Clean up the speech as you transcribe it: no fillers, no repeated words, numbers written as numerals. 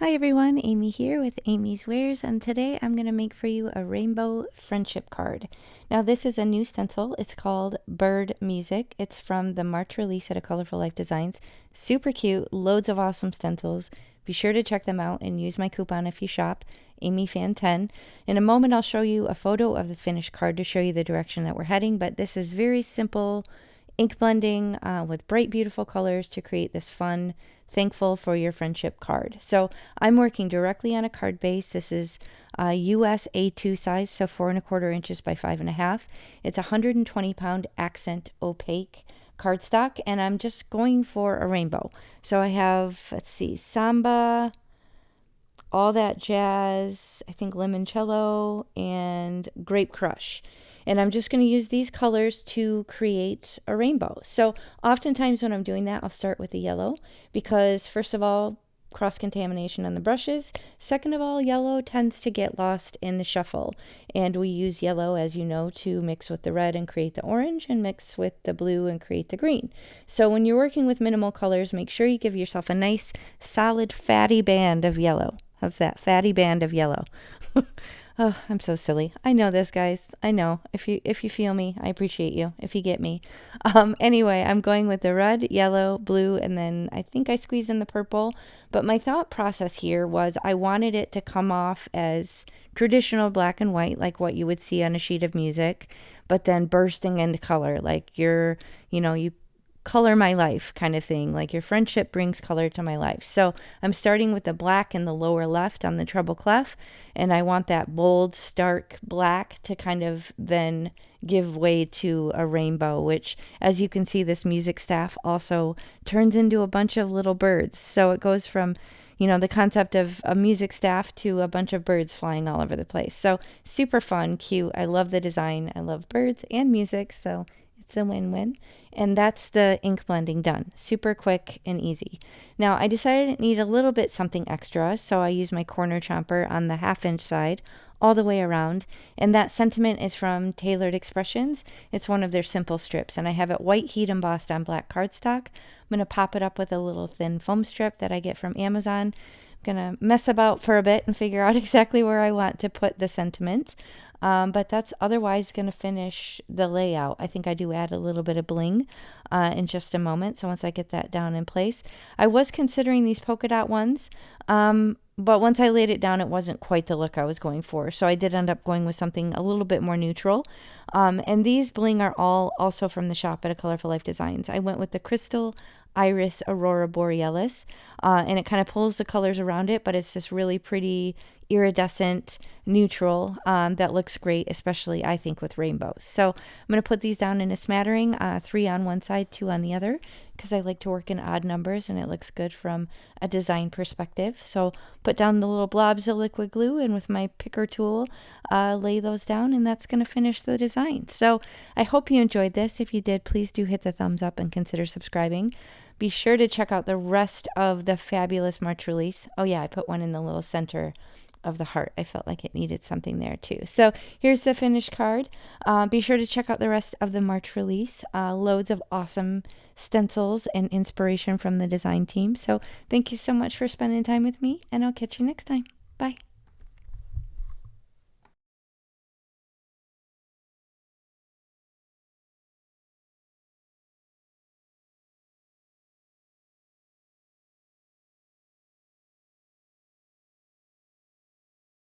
Hi everyone, Amy here with amyswares, and today I'm going to make for you a rainbow friendship card. Now this is a new stencil. It's called Bird Music. It's from the March release at 𝗂𝐿𝐹 Designs. Super cute, loads of awesome stencils. Be sure to check them out and use my coupon if you shop, 𝗵𝗲𝗃10. In a moment I'll show you a photo of the finished card to show you the direction that we're heading, but this is very simple ink blending with bright, beautiful colors to create this fun, thankful for your friendship card. So I'm working directly on a card base. This is US A2 size, so 4¼ inches by 5½. It's 120-pound accent opaque cardstock, and I'm just going for a rainbow. So I have, let's see, samba, all that jazz, I think limoncello, and grape crush. And I'm just going to use these colors to create a rainbow. So oftentimes when I'm doing that, I'll start with the yellow because first of all, cross-contamination on the brushes. Second of all, yellow tends to get lost in the shuffle. And we use yellow, as you know, to mix with the red and create the orange and mix with the blue and create the green. So when you're working with minimal colors, make sure you give yourself a nice, solid, fatty band of yellow. How's that? Fatty band of yellow. Oh, I'm so silly. I know this, guys. I know. If you feel me, I appreciate you. If you get me. Anyway, I'm going with the red, yellow, blue, and then I think I squeezed in the purple. But my thought process here was I wanted it to come off as traditional black and white, like what you would see on a sheet of music, but then bursting into color, like you color my life kind of thing, like your friendship brings color to my life. So I'm starting with the black in the lower left on the treble clef, and I want that bold, stark black to kind of then give way to a rainbow, which, as you can see, this music staff also turns into a bunch of little birds. So it goes from the concept of a music staff to a bunch of birds flying all over the place. So super fun, cute. I love the design. I love birds and music, so it's a win-win. And that's the ink blending done. Super quick and easy. Now I decided it needed a little bit something extra, so I used my corner chomper on the 1/2 inch side all the way around. And that sentiment is from Tailored Expressions. It's one of their simple strips, and I have it white heat embossed on black cardstock. I'm going to pop it up with a little thin foam strip that I get from Amazon. I'm going to mess about for a bit and figure out exactly where I want to put the sentiment. But that's otherwise going to finish the layout. I think I do add a little bit of bling in just a moment. So once I get that down in place, I was considering these polka dot ones. But once I laid it down, it wasn't quite the look I was going for. So I did end up going with something a little bit more neutral. And these bling are all also from the shop at 𝗂𝐿𝐹 Designs. I went with the Crystal Iris Aurora Borealis, and it kind of pulls the colors around it, but it's this really pretty iridescent neutral that looks great, especially I think with rainbows. So I'm going to put these down in a smattering, 3 on one side, 2 on the other, because I like to work in odd numbers and it looks good from a design perspective. So put down the little blobs of liquid glue, and with my picker tool lay those down, and that's going to finish the design. So I hope you enjoyed this. If you did, please do hit the thumbs up and consider subscribing. Be sure to check out the rest of the fabulous March release. Oh yeah, I put one in the little center of the heart. I felt like it needed something there too. So here's the finished card. Be sure to check out the rest of the March release. Loads of awesome stencils and inspiration from the design team. So thank you so much for spending time with me, and I'll catch you next time. Bye.